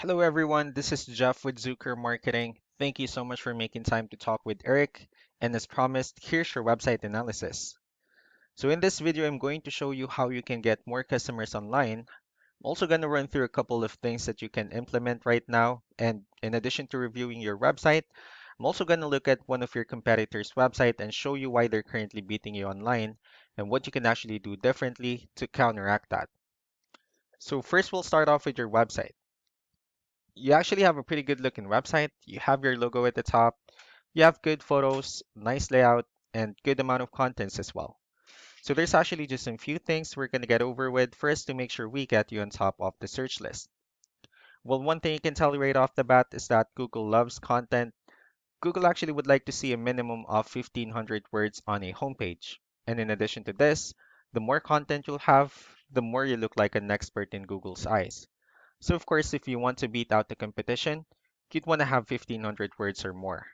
Hello, everyone. This is Jeff with Zucker Marketing. Thank you so much for making time to talk with Eric. And as promised, here's your website analysis. So in this video, I'm going to show you how you can get more customers online. I'm also going to run through a couple of things that you can implement right now. And in addition to reviewing your website, I'm also going to look at one of your competitors' website and show you why they're currently beating you online and what you can actually do differently to counteract that. So first, we'll start off with your website. You actually have a pretty good looking website. You have your logo at the top. You have good photos, nice layout, and good amount of contents as well. So there's actually just a few things we're going to get over with first to make sure we get you on top of the search list. Well, one thing you can tell right off the bat is that Google loves content. Google actually would like to see a minimum of 1,500 words on a homepage. And in addition to this, the more content you'll have, the more you look like an expert in Google's eyes. So of course, if you want to beat out the competition, you'd want to have 1,500 words or more.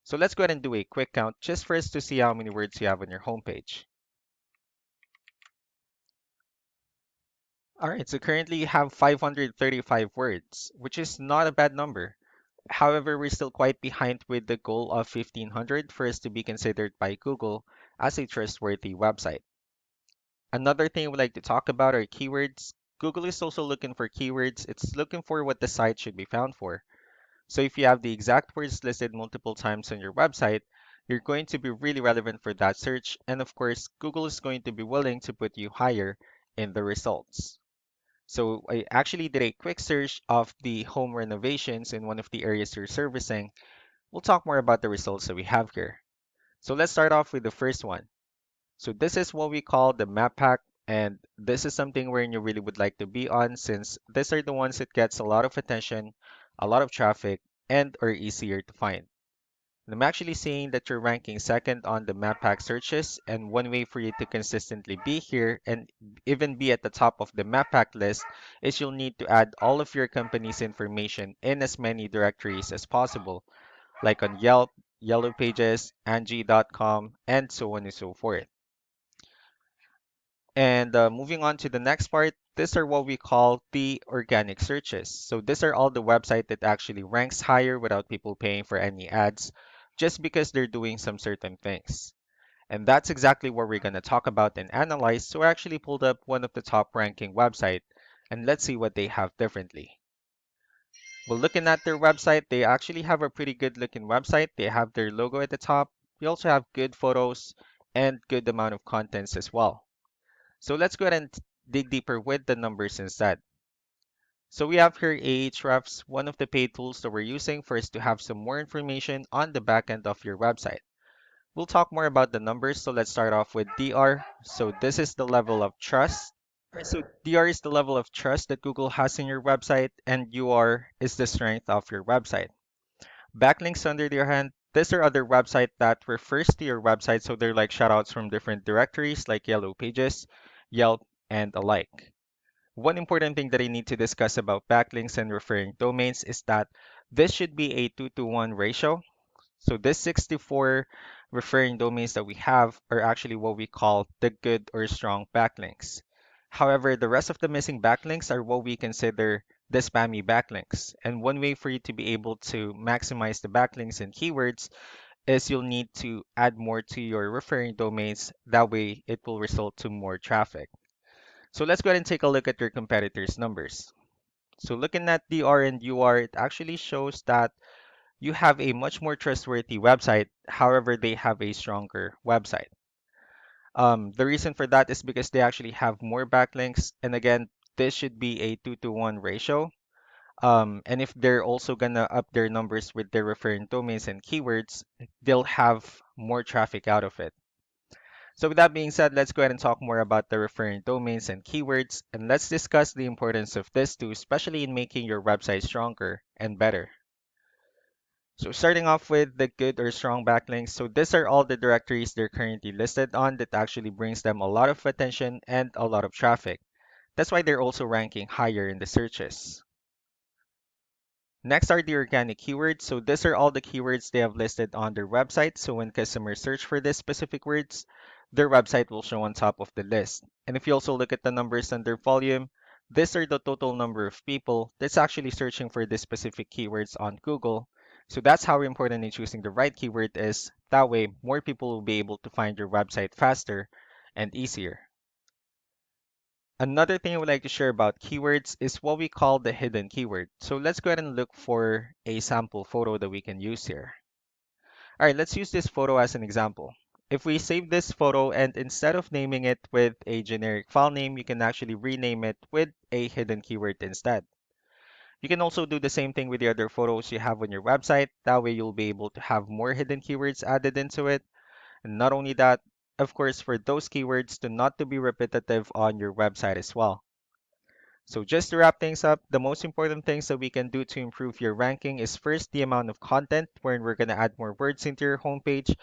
So let's go ahead and do a quick count just for us to see how many words you have on your homepage. All right, so currently you have 535 words, which is not a bad number. However, we're still quite behind with the goal of 1,500 for us to be considered by Google as a trustworthy website. Another thing I would like to talk about are keywords. Google is also looking for keywords. It's looking for what the site should be found for. So if you have the exact words listed multiple times on your website, you're going to be really relevant for that search. And of course, Google is going to be willing to put you higher in the results. So I actually did a quick search of the home renovations in one of the areas you're servicing. We'll talk more about the results that we have here. So let's start off with the first one. So this is what we call the map pack. And this is something where you really would like to be on since these are the ones that gets a lot of attention, a lot of traffic, and are easier to find. And I'm actually seeing that you're ranking second on the map pack searches, and one way for you to consistently be here and even be at the top of the map pack list is you'll need to add all of your company's information in as many directories as possible, like on Yelp, Yellow Pages, Angie.com, and so on and so forth. And moving on to the next part, these are what we call the organic searches. So these are all the website that actually ranks higher without people paying for any ads, just because they're doing some certain things. And that's exactly what we're going to talk about and analyze. So I actually pulled up one of the top ranking website, and let's see what they have differently. Well, looking at their website, they actually have a pretty good looking website. They have their logo at the top. We also have good photos and good amount of contents as well. So let's go ahead and dig deeper with the numbers instead. So we have here Ahrefs, one of the paid tools that we're using for us to have some more information on the back end of your website. We'll talk more about the numbers, so let's start off with DR. So this is the level of trust. Alright, so DR is the level of trust that Google has in your website, and UR is the strength of your website. Backlinks, on the other hand, these are other websites that refers to your website, so they're like shoutouts from different directories like Yellow Pages, Yelp, and alike. One important thing that I need to discuss about backlinks and referring domains is that this should be a 2 to 1 ratio. So this 64 referring domains that we have are actually what we call the good or strong backlinks. However, the rest of the missing backlinks are what we consider the spammy backlinks. And one way for you to be able to maximize the backlinks and keywords is you'll need to add more to your referring domains. That way it will result to more traffic. So let's go ahead and take a look at your competitors' numbers. So looking at DR and UR, it actually shows that you have a much more trustworthy website. However, they have a stronger website. The reason for that is because they actually have more backlinks. And again, this should be a 2 to 1 ratio. And if they're also gonna up their numbers with their referring domains and keywords, they'll have more traffic out of it. So with that being said, let's go ahead and talk more about the referring domains and keywords, and let's discuss the importance of this too, especially in making your website stronger and better. So starting off with the good or strong backlinks. So these are all the directories they're currently listed on that actually brings them a lot of attention and a lot of traffic. That's why they're also ranking higher in the searches. Next are the organic keywords. So these are all the keywords they have listed on their website. So when customers search for these specific words, their website will show on top of the list. And if you also look at the numbers under volume, These are the total number of people that's actually searching for this specific keywords on Google. So that's how important in choosing the right keyword is. That way, more people will be able to find your website faster and easier. Another thing I would like to share about keywords is what we call the hidden keyword. So let's go ahead and look for a sample photo that we can use here. All right, let's use this photo as an example. If we save this photo and instead of naming it with a generic file name, you can actually rename it with a hidden keyword instead. You can also do the same thing with the other photos you have on your website. That way you'll be able to have more hidden keywords added into it. And not only that, of course, for those keywords to not to be repetitive on your website as well. So just to wrap things up, the most important things that we can do to improve your ranking is first the amount of content, wherein we're going to add more words into your homepage.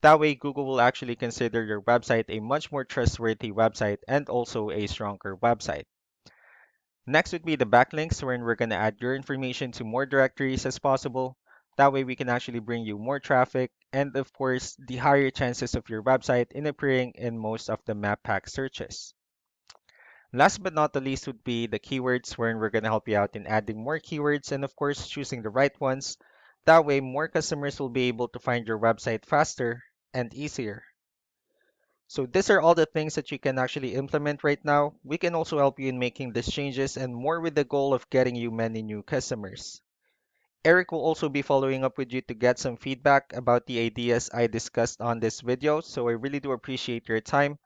That way, Google will actually consider your website a much more trustworthy website and also a stronger website. Next would be the backlinks, wherein we're going to add your information to more directories as possible. That way, we can actually bring you more traffic and, of course, the higher chances of your website in appearing in most of the map pack searches. Last but not the least would be the keywords, wherein we're going to help you out in adding more keywords and, of course, choosing the right ones. That way, more customers will be able to find your website faster and easier. So these are all the things that you can actually implement right now. We can also help you in making these changes and more with the goal of getting you many new customers. Eric will also be following up with you to get some feedback about the ideas I discussed on this video. So I really do appreciate your time.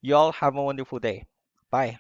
You all have a wonderful day. Bye.